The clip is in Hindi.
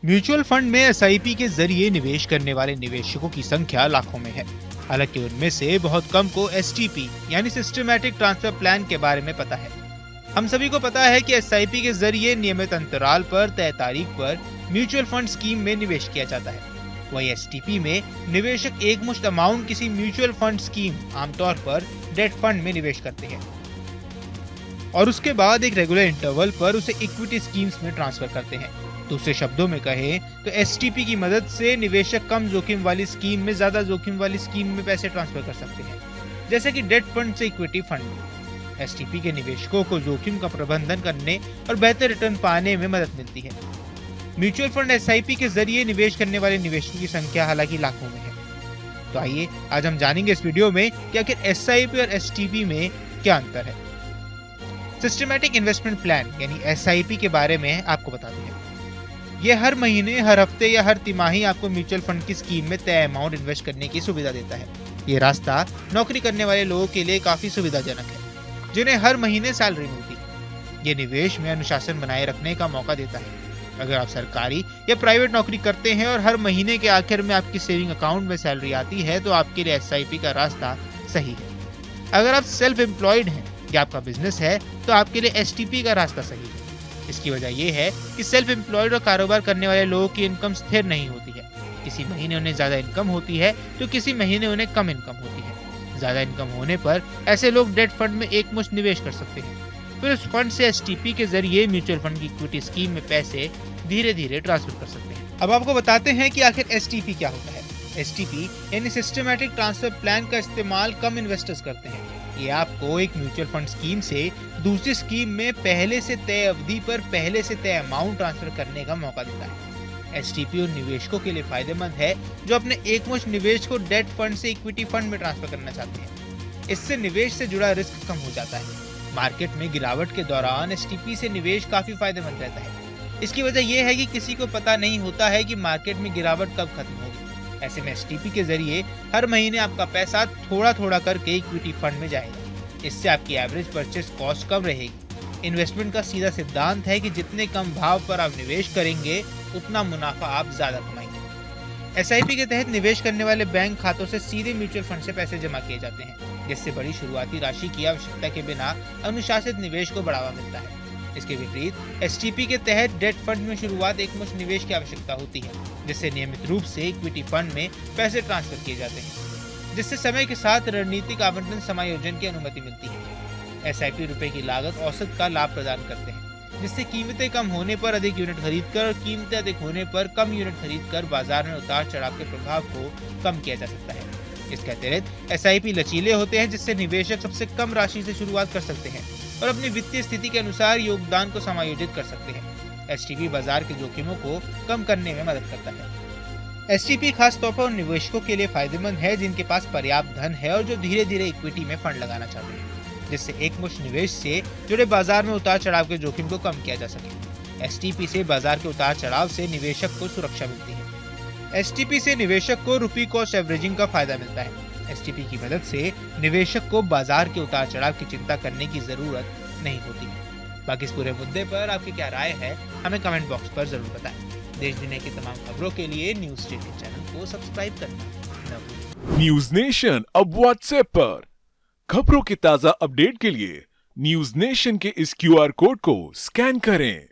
म्यूचुअल फंड में एसआईपी के जरिए निवेश करने वाले निवेशकों की संख्या लाखों में है। हालांकि उनमें से बहुत कम को एसटीपी यानी सिस्टमैटिक ट्रांसफर प्लान के बारे में पता है। हम सभी को पता है कि एसआईपी के जरिए नियमित अंतराल पर तय तारीख पर म्यूचुअल फंड स्कीम में निवेश किया जाता है। वही एसटीपी में निवेशक एक मुश्त अमाउंट किसी म्यूचुअल फंड स्कीम, आमतौर पर डेट फंड में निवेश करते हैं और उसके बाद एक रेगुलर इंटरवल पर उसे इक्विटी स्कीम्स में ट्रांसफर करते हैं। दूसरे शब्दों में कहें तो एसटीपी की मदद से निवेशक कम जोखिम वाली स्कीम में ज्यादा जोखिम वाली स्कीम में पैसे ट्रांसफर कर सकते हैं, जैसे कि डेट फंड से इक्विटी फंड में। एसटीपी के निवेशकों को जोखिम का प्रबंधन करने और बेहतर रिटर्न पाने में मदद मिलती है। म्यूचुअल फंड एसआईपी के जरिए निवेश करने वाले निवेशकों की संख्या हालांकि लाखों में है। तो आइए आज हम जानेंगे इस वीडियो में कि आखिर एसआईपी और एसटीपी में क्या अंतर है। सिस्टमैटिक इन्वेस्टमेंट प्लान यानी एसआईपी के बारे में आपको बताते हैं। ये हर महीने, हर हफ्ते या हर तिमाही आपको म्यूचुअल फंड की स्कीम में तय अमाउंट इन्वेस्ट करने की सुविधा देता है। ये रास्ता नौकरी करने वाले लोगों के लिए काफी सुविधाजनक है, जिन्हें हर महीने सैलरी मिलती है। ये निवेश में अनुशासन बनाए रखने का मौका देता है। अगर आप सरकारी या प्राइवेट नौकरी करते हैं और हर महीने के आखिर में आपकी सेविंग अकाउंट में सैलरी आती है, तो आपके लिए एसआईपी का रास्ता सही है। अगर आप सेल्फ एम्प्लॉयड हैं या आपका बिजनेस है, तो आपके लिए एसटीपी का रास्ता सही है। इसकी वजह यह है कि सेल्फ एम्प्लॉयड और कारोबार करने वाले लोगों की इनकम स्थिर नहीं होती है। किसी महीने उन्हें ज्यादा इनकम होती है तो किसी महीने उन्हें कम इनकम होती है। ज्यादा इनकम होने पर ऐसे लोग डेट फंड में एक मुश्त निवेश कर सकते हैं, फिर उस फंड से एसटीपी के जरिए म्यूचुअल फंड की इक्विटी स्कीम में पैसे धीरे धीरे ट्रांसफर कर सकते हैं। अब आपको बताते हैं कि आखिर एसटीपी क्या होता है। एसटीपी यानी सिस्टमैटिक ट्रांसफर प्लान का इस्तेमाल कम इन्वेस्टर्स करते हैं। ये आपको एक म्यूचुअल फंड स्कीम से दूसरी स्कीम में पहले से तय अवधि पर पहले से तय अमाउंट ट्रांसफर करने का मौका देता है। एसटीपी उन निवेशकों के लिए फायदेमंद है जो अपने एकमुश्त निवेश को डेट फंड से इक्विटी फंड में ट्रांसफर करना चाहते हैं। इससे निवेश से जुड़ा रिस्क कम हो जाता है। मार्केट में गिरावट के दौरान एसटीपी से निवेश काफी फायदेमंद रहता है। इसकी वजह यह है कि किसी को पता नहीं होता है कि मार्केट में गिरावट कब खत्म होगी। ऐसे में एसटीपी के जरिए हर महीने आपका पैसा थोड़ा थोड़ा करके इक्विटी फंड में जाएगा। इससे आपकी एवरेज परचेस कॉस्ट कम रहेगी। इन्वेस्टमेंट का सीधा सिद्धांत है कि जितने कम भाव पर आप निवेश करेंगे, उतना मुनाफा आप ज्यादा कमाएंगे। एसआईपी के तहत निवेश करने वाले बैंक खातों से सीधे म्यूचुअल फंड से पैसे जमा किए जाते हैं, जिससे बड़ी शुरुआती राशि की आवश्यकता के बिना अनुशासित निवेश को बढ़ावा मिलता है। इसके विपरीत एसटीपी के तहत डेट फंड में शुरुआत एक मुश्त निवेश की आवश्यकता होती है, जिससे नियमित रूप से इक्विटी फंड में पैसे ट्रांसफर किए जाते हैं, जिससे समय के साथ रणनीतिक आवंटन समायोजन की अनुमति मिलती है। एसआईपी रुपए की लागत औसत का लाभ प्रदान करते हैं, जिससे कीमतें कम होने पर अधिक यूनिट खरीदकर और कीमतें अधिक होने पर कम यूनिट खरीदकर बाजार में उतार चढ़ाव के प्रभाव को कम किया जा सकता है। इसके अतिरिक्त एसआईपी लचीले होते हैं, जिससे निवेशक सबसे कम राशि से शुरुआत कर सकते हैं और अपनी वित्तीय स्थिति के अनुसार योगदान को समायोजित कर सकते हैं। एसटीपी बाजार के जोखिमों को कम करने में मदद करता है। एसटीपी खास तौर पर उन निवेशकों के लिए फायदेमंद है जिनके पास पर्याप्त धन है और जो धीरे धीरे इक्विटी में फंड लगाना चाहते हैं, जिससे एक मुश्त निवेश से जुड़े बाजार में उतार चढ़ाव के जोखिम को कम किया जा सके। एसटीपी से बाजार के उतार चढ़ाव से निवेशक को सुरक्षा मिलती है। एसटीपी से निवेशक को रुपी कॉस्ट एवरेजिंग का फायदा मिलता है। एसटीपी की मदद से निवेशक को बाजार के उतार चढ़ाव की चिंता करने की जरूरत नहीं होती है। बाकी इस पूरे मुद्दे पर आपकी क्या राय है, हमें कमेंट बॉक्स पर जरूर बताएं। देश दुनिया की तमाम खबरों के लिए न्यूज स्टेट के चैनल को सब्सक्राइब करना न भूलें। न्यूज नेशन अब व्हाट्सएप पर खबरों के ताजा अपडेट के लिए न्यूज नेशन के इस क्यूआर कोड को स्कैन करें।